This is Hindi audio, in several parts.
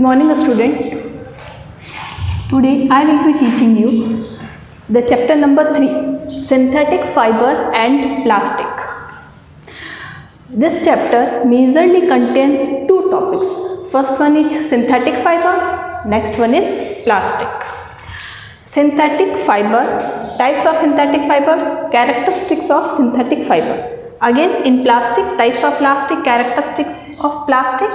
morning student. Today I will be teaching you the chapter number 3, synthetic fiber and plastic. This chapter majorly contains two topics. First one is synthetic fiber, next one is plastic. Synthetic fiber, types of synthetic fibers, characteristics of synthetic fiber. Again in plastic, types of plastic, characteristics of plastic,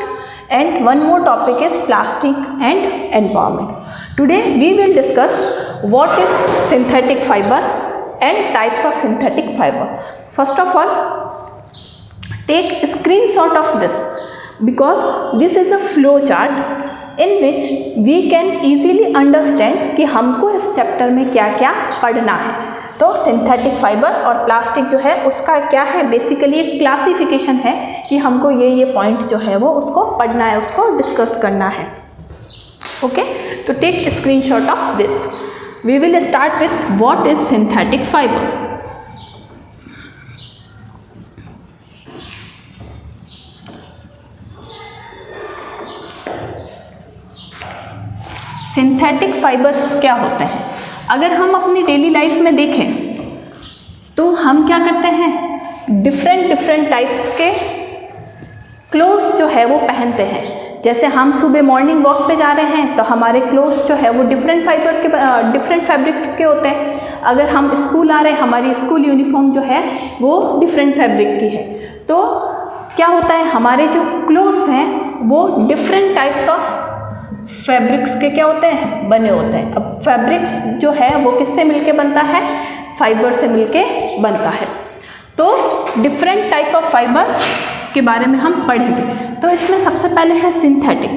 and one more topic is plastic and environment. Today we will discuss what is synthetic fiber and types of synthetic fiber. First of all, take a screenshot of this because this is a flow chart in which we can easily understand कि हमको इस चैप्टर में क्या क्या पढ़ना है. तो सिंथेटिक फाइबर और प्लास्टिक जो है उसका क्या है, बेसिकली एक क्लासिफिकेशन है कि हमको ये पॉइंट जो है वो उसको पढ़ना है, उसको डिस्कस करना है. ओके, तो take screenshot of this. We will start with what is synthetic fibre. Synthetic fibres क्या होते हैं? अगर हम अपनी डेली लाइफ में देखें तो हम क्या करते हैं, डिफरेंट टाइप्स के क्लोथ्स जो है वो पहनते हैं. जैसे हम सुबह मॉर्निंग वॉक पे जा रहे हैं तो हमारे क्लोथ्स जो है वो डिफरेंट फैब्रिक के होते हैं. अगर हम स्कूल आ रहे हैं, हमारी स्कूल यूनिफॉर्म जो है वो डिफरेंट फैब्रिक की है. तो क्या होता है, हमारे जो क्लोथ्स हैं वो डिफरेंट टाइप्स ऑफ फैब्रिक्स के क्या होते हैं, बने होते हैं. अब फैब्रिक्स जो है वो किससे मिलके बनता है, फाइबर से मिलके बनता है. तो डिफरेंट टाइप ऑफ फाइबर के बारे में हम पढ़ेंगे. तो इसमें सबसे पहले है सिंथेटिक.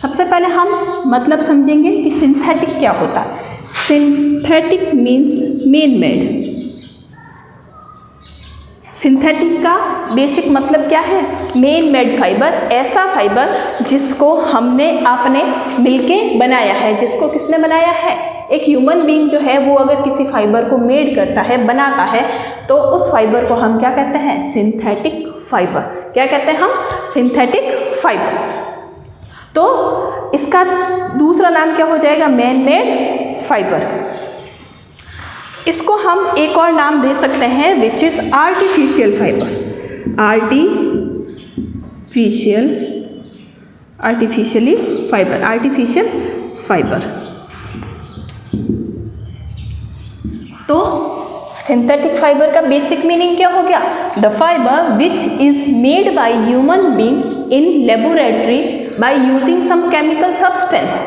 सबसे पहले हम मतलब समझेंगे कि सिंथेटिक क्या होता है. Synthetic means main made. Synthetic का बेसिक मतलब क्या है, मेन मेड फाइबर. ऐसा फाइबर जिसको हमने आपने मिलके बनाया है. जिसको किसने बनाया है, एक ह्यूमन बीइंग जो है वो अगर किसी फाइबर को मेड करता है, बनाता है, तो उस फाइबर को हम क्या कहते हैं, सिंथेटिक फाइबर. क्या कहते हैं हम, सिंथेटिक फाइबर. तो इसका दूसरा नाम क्या हो जाएगा, मैन मेड फाइबर. इसको हम एक और नाम दे सकते हैं which is artificial fibre. Artificial fibre. तो सिंथेटिक फाइबर का बेसिक मीनिंग क्या हो गया, the fibre which is made by human being in laboratory by using some chemical substance.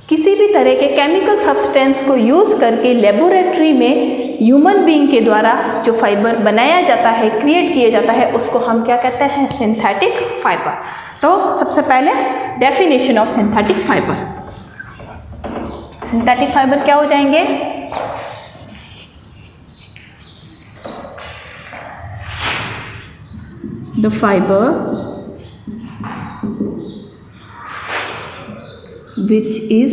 किसी भी तरह के केमिकल सब्सटेंस को यूज़ करके लेबोरेटरी में ह्यूमन बीइंग के द्वारा जो फाइबर बनाया जाता है, क्रिएट किया जाता है, उसको हम क्या कहते हैं, सिंथेटिक फाइबर. तो सबसे पहले definition of synthetic fibre. Synthetic fibre क्या हो जाएंगे, the fibre which is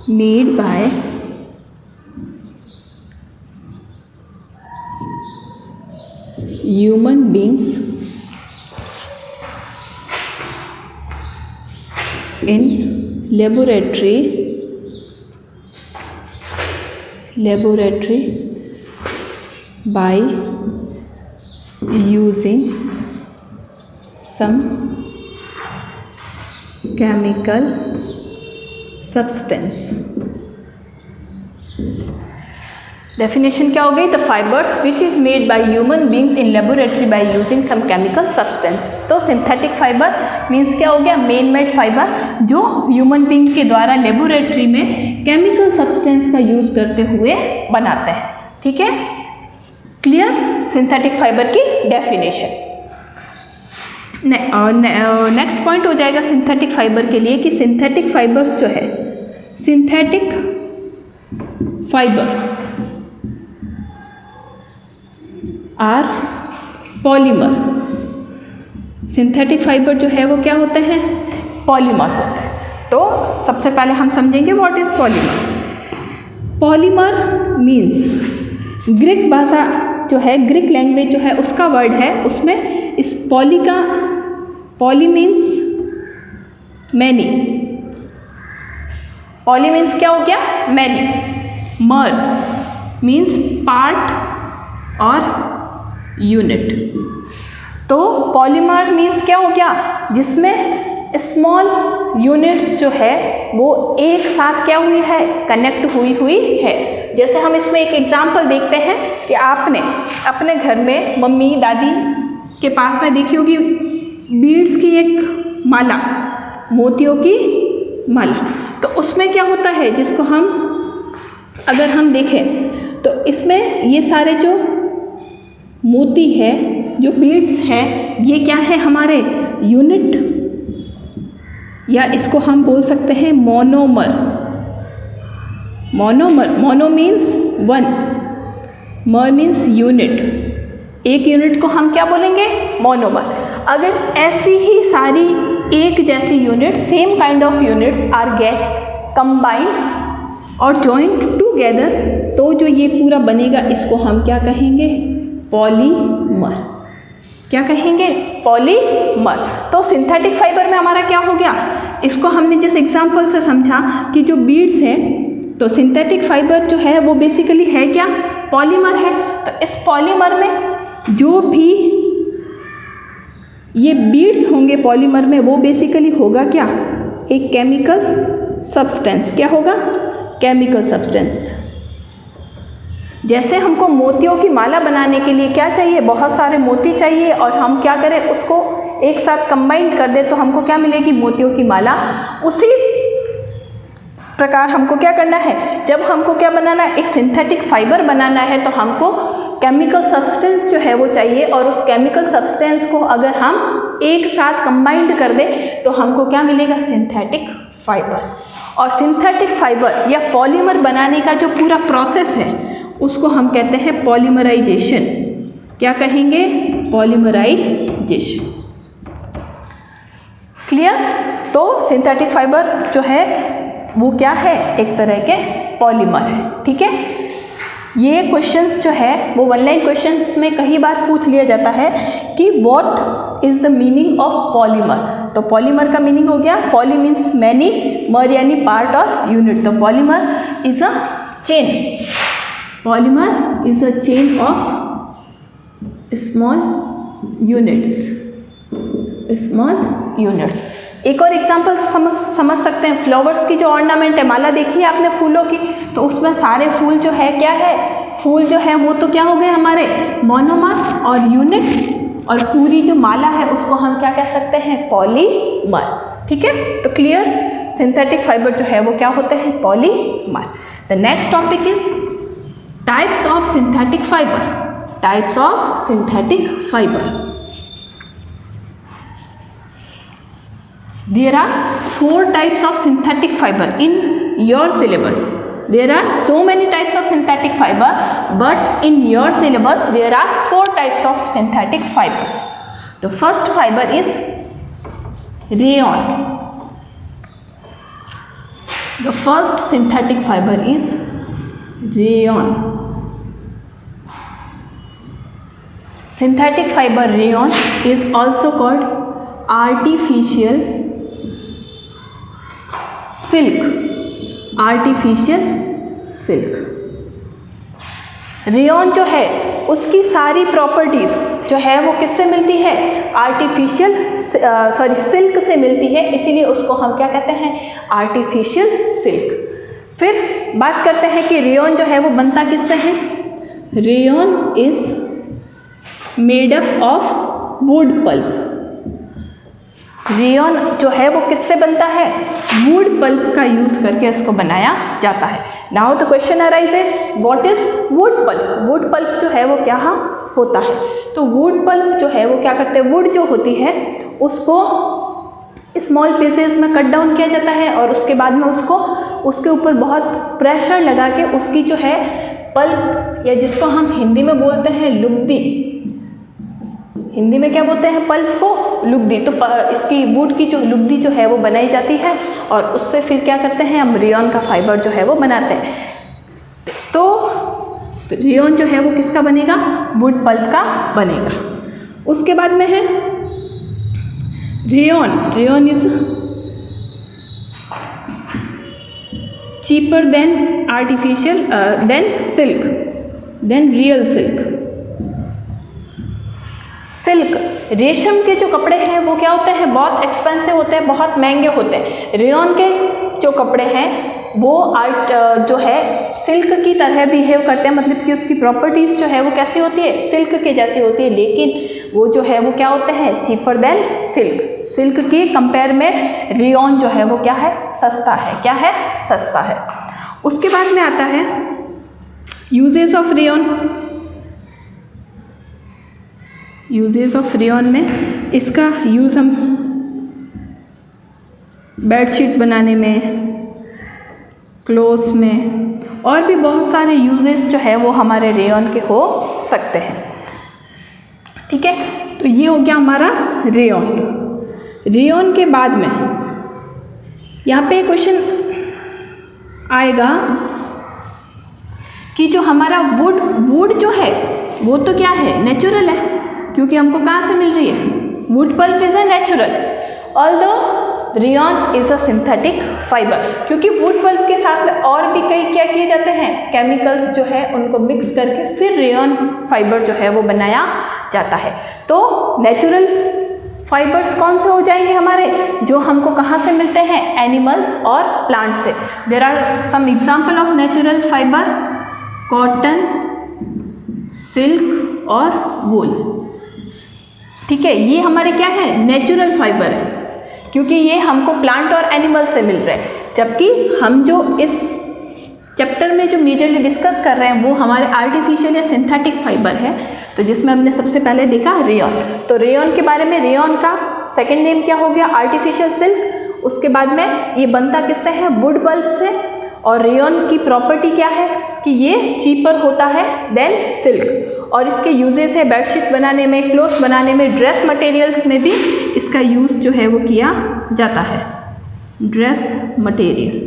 made by human beings in laboratory by using some chemical substance. Definition क्या हो गई, the fibres which is made by human beings in laboratory by using some chemical substance. तो सिंथेटिक फाइबर मीन्स क्या हो गया, मेन मेड फाइबर जो ह्यूमन बींग के द्वारा लेबोरेटरी में केमिकल सब्सटेंस का यूज़ करते हुए बनाते हैं. ठीक है, क्लियर. सिंथेटिक फाइबर की डेफिनेशन. नेक्स्ट पॉइंट हो जाएगा सिंथेटिक फाइबर के लिए कि सिंथेटिक फाइबर्स जो है, synthetic fibre are polymer. Synthetic fibre जो है वो क्या होते हैं, पॉलीमर होते हैं. तो सबसे पहले हम समझेंगे what is polymer. Polymer means Greek भाषा जो है, ग्रीक लैंग्वेज जो है उसका वर्ड है, उसमें इस पॉली का poly means many, poly means क्या हो गया मैनी, मर मीन्स पार्ट और यूनिट। तो पॉलीमर मीन्स क्या हो गया जिसमें स्मॉल यूनिट जो है वो एक साथ क्या हुई है कनेक्ट हुई है। जैसे हम इसमें एक एग्जांपल देखते हैं कि आपने अपने घर में मम्मी दादी के पास में देखी होगी बीड्स की एक माला, मोतियों की माला। तो उसमें क्या होता है जिसको हम अगर हम देखें तो इसमें ये सारे जो मोती है जो बीड्स हैं ये क्या है हमारे यूनिट, या इसको हम बोल सकते हैं monomer. Monomer, mono means one, मर मीन्स यूनिट। एक यूनिट को हम क्या बोलेंगे मोनोमर। अगर ऐसी ही सारी एक जैसी unit same kind of units are get combined और जॉइंट टुगेदर तो जो ये पूरा बनेगा इसको हम क्या कहेंगे पॉलीमर। क्या कहेंगे पॉलीमर। तो सिंथेटिक फाइबर में हमारा क्या हो गया, इसको हमने जिस एग्जांपल से समझा कि जो बीड्स है तो सिंथेटिक फाइबर जो है वो बेसिकली है क्या पॉलीमर है। तो इस पॉलीमर में जो भी ये बीड्स होंगे पॉलीमर में वो बेसिकली होगा क्या एक केमिकल सब्सटेंस। क्या होगा केमिकल सब्सटेंस। जैसे हमको मोतियों की माला बनाने के लिए क्या चाहिए बहुत सारे मोती चाहिए और हम क्या करें उसको एक साथ कंबाइंड कर दे तो हमको क्या मिलेगी मोतियों की माला। उसी प्रकार हमको क्या करना है जब हमको क्या बनाना है एक सिंथेटिक फाइबर बनाना है तो हमको केमिकल सब्सटेंस जो है वो चाहिए और उस केमिकल सब्सटेंस को अगर हम एक साथ कंबाइंड कर दें तो हमको क्या मिलेगा सिंथेटिक फाइबर। और सिंथेटिक फाइबर या पॉलीमर बनाने का जो पूरा प्रोसेस है उसको हम कहते हैं पॉलीमराइजेशन। क्या कहेंगे पॉलीमराइजेशन। क्लियर। तो सिंथेटिक फाइबर जो है वो क्या है एक तरह के पॉलीमर है। ठीक है। ये क्वेश्चंस जो है वो वन लाइन क्वेश्चंस में कई बार पूछ लिया जाता है कि what is the meaning of polymer. तो पॉलीमर का मीनिंग हो गया पॉली मीन्स मैनी, मर यानी पार्ट और यूनिट। तो polymer is a chain, polymer is a chain of small units, small units. एक और एग्जांपल समझ सकते हैं फ्लावर्स की जो ऑर्नामेंट है माला देखी है आपने फूलों की तो उसमें सारे फूल जो है क्या है फूल जो है वो तो क्या हो गए हमारे मोनोमर और यूनिट और पूरी जो माला है उसको हम क्या कह सकते हैं पॉलीमर। ठीक है। तो क्लियर सिंथेटिक फाइबर जो है वो क्या होते हैं polymer. The next topic is types of synthetic fibre. Types of synthetic fibre. There are 4 types of synthetic fiber in your syllabus. There are so many types of synthetic fiber, but in your syllabus there are 4 types of synthetic fiber. The first fiber is rayon. The first synthetic fiber is rayon. Synthetic fiber rayon is also called artificial silk, artificial silk. Rayon जो है उसकी सारी प्रॉपर्टीज़ जो है वो किससे मिलती है आर्टिफिशियल सिल्क से मिलती है, इसीलिए उसको हम क्या कहते हैं आर्टिफिशियल सिल्क। फिर बात करते हैं कि रेयॉन जो है वो बनता किससे है। Rayon is made up of wood pulp. Rayon जो है वो किससे बनता है वुड पल्प का यूज़ करके इसको बनाया जाता है। Now the question arises what is wood pulp. Wood pulp जो है वो क्या होता है। तो वुड पल्प जो है वो क्या करते हैं वुड जो होती है उसको स्मॉल पीसेस में कट डाउन किया जाता है और उसके बाद में उसको उसके ऊपर बहुत प्रेशर लगा के उसकी जो है पल्प या जिसको हम हिंदी में बोलते हैं लुगदी, हिंदी में क्या बोलते हैं पल्प को लुगदी। तो इसकी वुड की जो लुगदी जो है वो बनाई जाती है और उससे फिर क्या करते हैं हम रेयॉन का फाइबर जो है वो बनाते हैं। तो रेयॉन जो है वो किसका बनेगा वुड पल्प का बनेगा। उसके बाद में है rayon. Rayon is cheaper than artificial than silk than real silk. Silk, रेशम के जो कपड़े हैं वो क्या होते हैं, बहुत एक्सपेंसिव होते हैं, बहुत महंगे होते हैं। रेयॉन के जो कपड़े हैं वो जो है सिल्क की तरह बिहेव करते हैं, मतलब कि उसकी प्रॉपर्टीज़ जो है वो कैसी होती है, सिल्क के जैसी होती है, लेकिन वो जो है वो क्या होते हैं, चीपर देन सिल्क। सिल्क के कंपेयर में रेयॉन जो है वो क्या है, सस्ता है। क्या है, सस्ता है। उसके बाद में आता है uses of rayon. Uses of rayon में इसका यूज़ हम बेडशीट बनाने में, क्लोथ्स में, और भी बहुत सारे यूजेस जो है वो हमारे रेयॉन के हो सकते हैं। ठीक है, तो ये हो गया हमारा रेयॉन। रेयॉन के बाद में यहाँ पे क्वेश्चन आएगा कि जो हमारा वुड जो है वो तो क्या है, नेचुरल है, क्योंकि हमको कहाँ से मिल रही है, wood pulp is a natural, although rayon is a synthetic fibre, क्योंकि वुड पल्प के साथ में और भी कई क्या किए जाते हैं, केमिकल्स जो है उनको मिक्स करके फिर रेयॉन फाइबर जो है वो बनाया जाता है। तो नेचुरल फाइबर्स कौन से हो जाएंगे हमारे, जो हमको कहाँ से मिलते हैं, एनिमल्स और प्लांट से। There are some example of natural fibre, cotton, silk और वूल। ठीक है, ये हमारे क्या है, नेचुरल फाइबर है, क्योंकि ये हमको प्लांट और एनिमल से मिल रहे हैं। जबकि हम जो इस चैप्टर में जो मेजरली डिस्कस कर रहे हैं वो हमारे आर्टिफिशियल या सिंथेटिक फाइबर है, तो जिसमें हमने सबसे पहले देखा रेयॉन। तो रेयॉन के बारे में, रेयॉन का सेकंड नेम क्या हो गया, आर्टिफिशियल सिल्क। उसके बाद में ये बनता किससे है, वुड पल्प से। और रेयॉन की प्रॉपर्टी क्या है कि ये चीपर होता है देन सिल्क, और इसके यूजेस है बेडशीट बनाने में, क्लोथ्स बनाने में, ड्रेस मटेरियल्स में भी इसका यूज़ जो है वो किया जाता है, ड्रेस मटेरियल।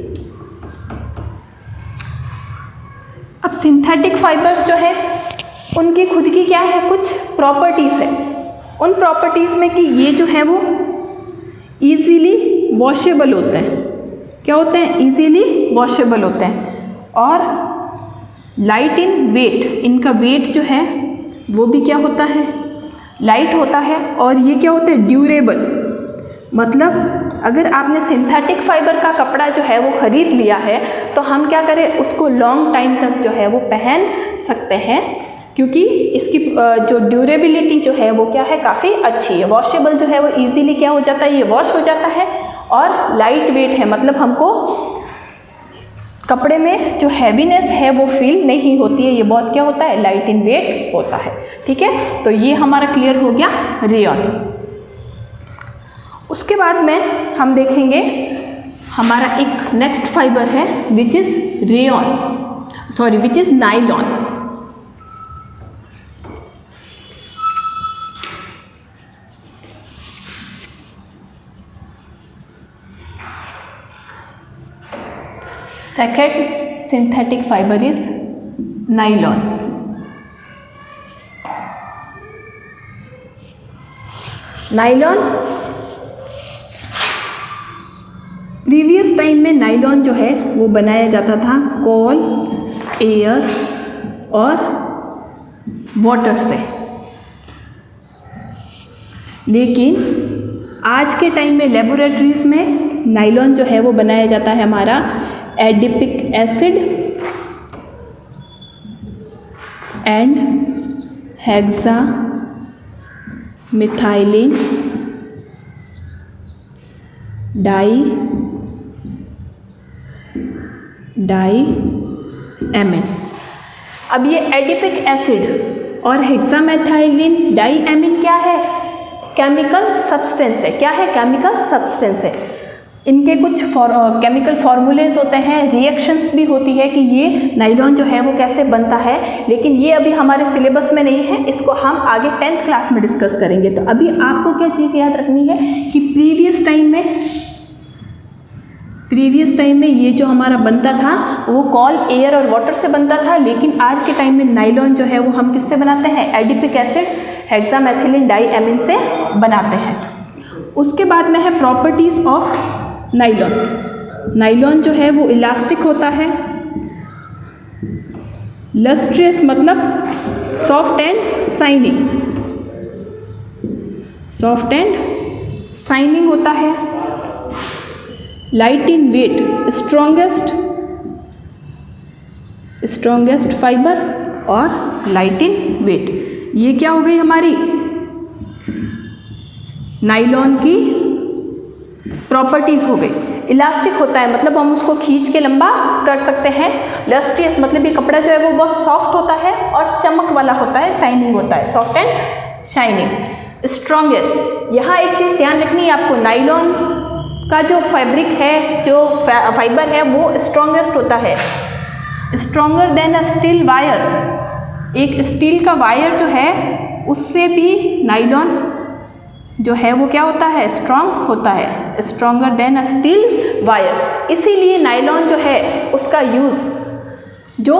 अब सिंथेटिक फाइबर्स जो है उनकी खुद की क्या है, कुछ प्रॉपर्टीज़ है। उन प्रॉपर्टीज़ में कि ये जो है वो ईजीली वॉशेबल होते हैं। क्या होते हैं, ईजीली वॉशेबल होते हैं, और लाइट इन वेट, इनका वेट जो है वो भी क्या होता है, लाइट होता है। और ये क्या होते हैं, ड्यूरेबल, मतलब अगर आपने सिंथेटिक फाइबर का कपड़ा जो है वो ख़रीद लिया है तो हम क्या करें, उसको लॉन्ग टाइम तक जो है वो पहन सकते हैं, क्योंकि इसकी जो ड्यूरेबिलिटी जो है वो क्या है, काफ़ी अच्छी है। वॉशेबल जो है वो इजीली क्या हो जाता है, ये वॉश हो जाता है, और लाइट वेट है, मतलब हमको कपड़े में जो हैवीनेस है वो फील नहीं होती है, ये बहुत क्या होता है, लाइट इन वेट होता है। ठीक है, तो ये हमारा क्लियर हो गया रेयॉन। उसके बाद में हम देखेंगे हमारा एक नेक्स्ट फाइबर है which is which is nylon. Second synthetic fibre is nylon. Nylon previous time में नाइलॉन जो है वो बनाया जाता था कोल, एयर और वाटर से, लेकिन आज के टाइम में लेबोरेटरीज में नाइलॉन जो है वो बनाया जाता है हमारा adipic acid and hexamethylene diamine. अब ये एडिपिक एसिड और हेक्सामेथाइलिन डाईएमीन क्या है, केमिकल सब्सटेंस है। क्या है, केमिकल सब्सटेंस है। इनके कुछ केमिकल फार्मूलेज होते हैं, रिएक्शंस भी होती है कि ये नाइलॉन जो है वो कैसे बनता है, लेकिन ये अभी हमारे सिलेबस में नहीं है, इसको हम आगे 10th क्लास में डिस्कस करेंगे। तो अभी आपको क्या चीज़ याद रखनी है कि प्रीवियस टाइम में ये जो हमारा बनता था वो कॉल, एयर और वाटर से बनता था, लेकिन आज के टाइम में नाइलॉन जो है वो हम किससे बनाते हैं, एडिपिक एसिड, हेक्सामेथिलीन डाईएमीन से बनाते हैं। उसके बाद में है प्रॉपर्टीज़ ऑफ नाइलॉन। नाइलॉन जो है वो इलास्टिक होता है, लस्ट्रियस मतलब soft and shining, soft and shining होता है, light in weight, strongest fibre और लाइट इन वेट। ये क्या हो गई हमारी नाइलॉन की प्रॉपर्टीज़ हो गई। इलास्टिक होता है मतलब हम उसको खींच के लंबा कर सकते हैं। लस्ट्रियस मतलब ये कपड़ा जो है वो बहुत सॉफ्ट होता है और चमक वाला होता है, शाइनिंग होता है, सॉफ्ट एंड शाइनिंग। स्ट्रॉन्गेस्ट, यहाँ एक चीज़ ध्यान रखनी है आपको, नाइलॉन का जो फैब्रिक है, जो फाइबर है वो स्ट्रॉन्गेस्ट होता है, स्ट्रॉन्गर देन अ स्टील वायर। एक स्टील का वायर जो है उससे भी नाइलॉन जो है वो क्या होता है, स्ट्रॉन्ग होता है, स्ट्रॉन्गर देन अ स्टील वायर। इसीलिए नाइलॉन जो है उसका यूज़ जो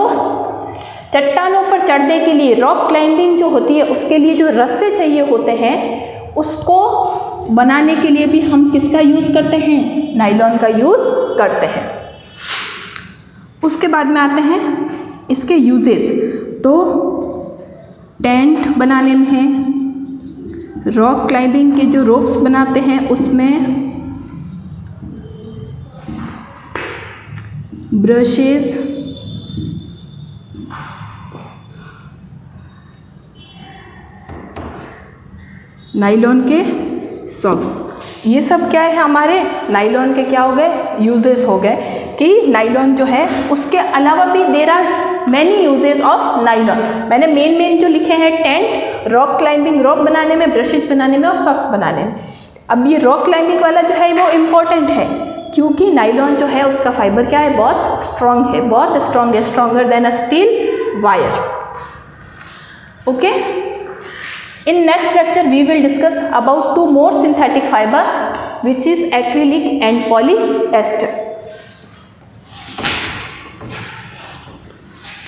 चट्टानों पर चढ़ने के लिए, रॉक क्लाइंबिंग जो होती है उसके लिए जो रस्से चाहिए होते हैं उसको बनाने के लिए भी हम किसका यूज़ करते हैं, नाइलॉन का यूज़ करते हैं। उसके बाद में आते हैं इसके यूजेस। तो टेंट बनाने में है, रॉक क्लाइंबिंग के जो रोप्स बनाते हैं उसमें, ब्रशेस, नाइलॉन के सॉक्स, ये सब क्या है हमारे नाइलॉन के क्या हो गए, यूजेस हो गए कि नाइलॉन जो है। उसके अलावा भी there are many uses of nylon. मैंने मेन जो लिखे हैं, टेंट, रॉक क्लाइंबिंग, रॉक बनाने में, ब्रशेज बनाने में और सॉक्स बनाने में। अब ये रॉक क्लाइंबिंग वाला जो है वो इम्पॉर्टेंट है क्योंकि नाइलॉन जो है उसका फाइबर क्या है, बहुत स्ट्रॉन्ग है, बहुत स्ट्रॉन्ग है, stronger than a steel wire. Okay, in next lecture we will discuss about two more synthetic fiber which is acrylic and polyester.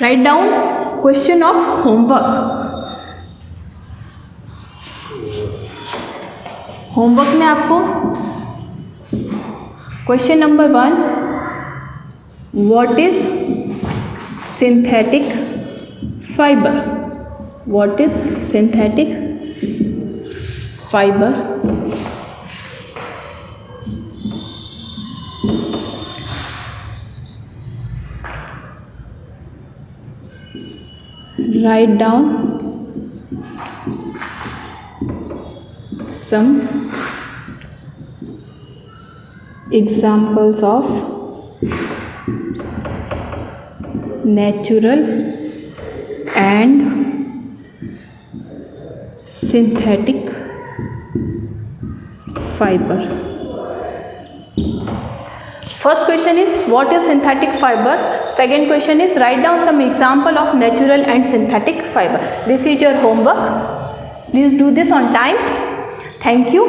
Write down question of homework. Homework में आपको question number 1, what is synthetic fibre, what is synthetic fibre. Write down some examples of natural and synthetic fiber. First question is what is synthetic fiber? Second question is write down some example of natural and synthetic fiber. This is your homework. Please do this on time. Thank you.